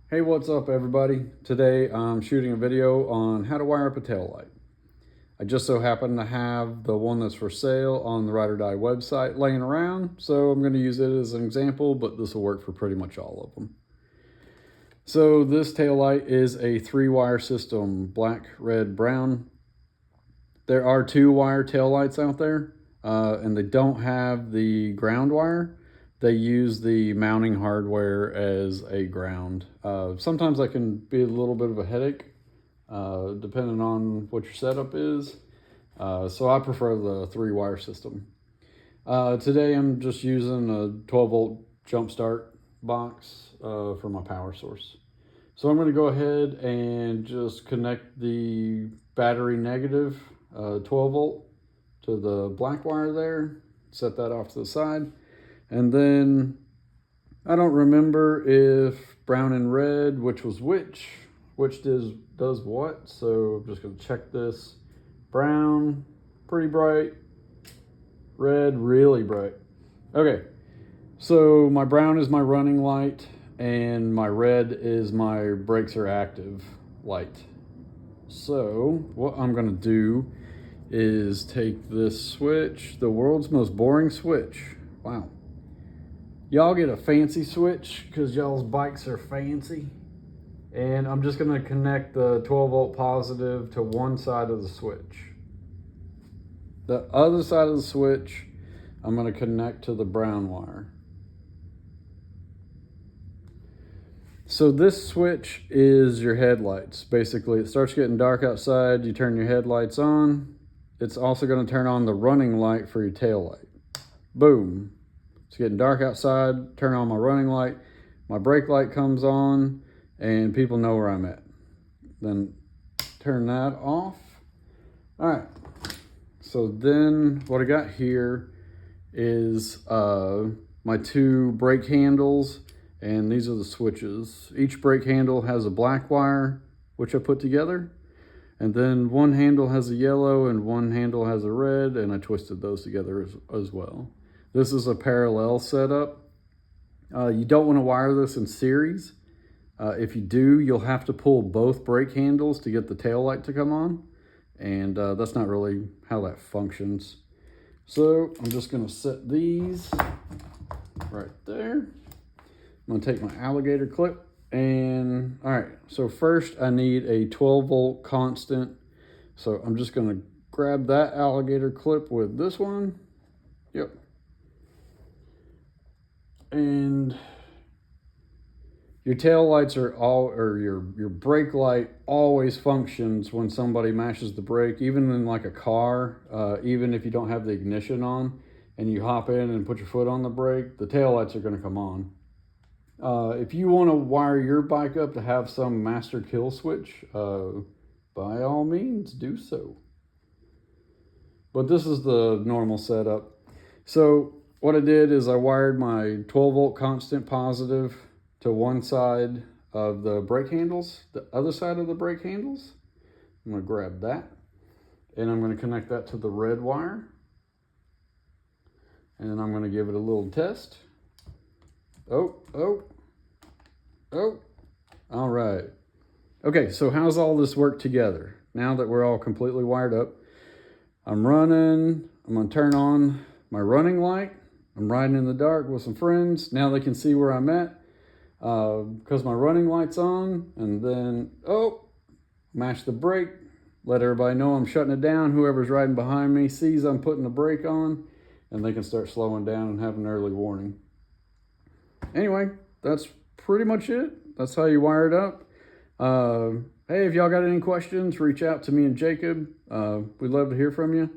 Hey, what's up everybody? Today I'm shooting a video on how to wire up a tail light. I just so happen to have the one that's for sale on the Ride or Die website laying around, so I'm going to use it as an example, but this will work for pretty much all of them. So this tail light is a 3-wire system, black, red, brown. There are 2-wire tail lights out there, and they don't have the ground wire. They use the mounting hardware as a ground. Sometimes that can be a little bit of a headache, depending on what your setup is. So I prefer the 3-wire system. Today I'm just using a 12-volt jump start box for my power source. So I'm going to go ahead and just connect the battery negative 12-volt to the black wire there, set that off to the side. And then I don't remember if brown and red, which was which does what. So I'm just going to check this. Brown, pretty bright. Red, really bright. Okay, so my brown is my running light and my red is my brakes are active light. So what I'm going to do is take this switch, the world's most boring switch. Wow. Y'all get a fancy switch because y'all's bikes are fancy. And I'm just going to connect the 12-volt positive to one side of the switch. The other side of the switch, I'm going to connect to the brown wire. So this switch is your headlights. Basically, it starts getting dark outside, you turn your headlights on. It's also going to turn on the running light for your tail light. Boom. It's getting dark outside, turn on my running light, my brake light comes on, and people know where I'm at. Then turn that off. All right, so then what I got here is my 2 brake handles, and these are the switches. Each brake handle has a black wire, which I put together, and then one handle has a yellow and one handle has a red, and I twisted those together as well. This is a parallel setup. You don't want to wire this in series. If you do, you'll have to pull both brake handles to get the tail light to come on. And that's not really how that functions. So I'm just going to set these right there. I'm going to take my alligator clip. And all right, so first I need a 12-volt constant. So I'm just going to grab that alligator clip with this one. Yep. And your tail lights are your brake light always functions when somebody mashes the brake, even in like a car, even if you don't have the ignition on and you hop in and put your foot on the brake, the tail lights are going to come on. If you want to wire your bike up to have some master kill switch, by all means do so. But this is the normal setup. So what I did is I wired my 12-volt constant positive to one side of the brake handles. The other side of the brake handles, I'm going to grab that, and I'm going to connect that to the red wire. And then I'm going to give it a little test. Oh. All right. Okay, so how's all this work together? Now that we're all completely wired up, I'm going to turn on my running light. I'm riding in the dark with some friends. Now they can see where I'm at because my running light's on. And then, mash the brake. Let everybody know I'm shutting it down. Whoever's riding behind me sees I'm putting the brake on, and they can start slowing down and have an early warning. Anyway, that's pretty much it. That's how you wire it up. Hey, if y'all got any questions, reach out to me and Jacob. We'd love to hear from you,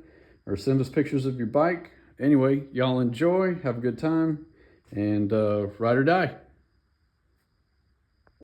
or send us pictures of your bike. Anyway, y'all enjoy, have a good time, and ride or die.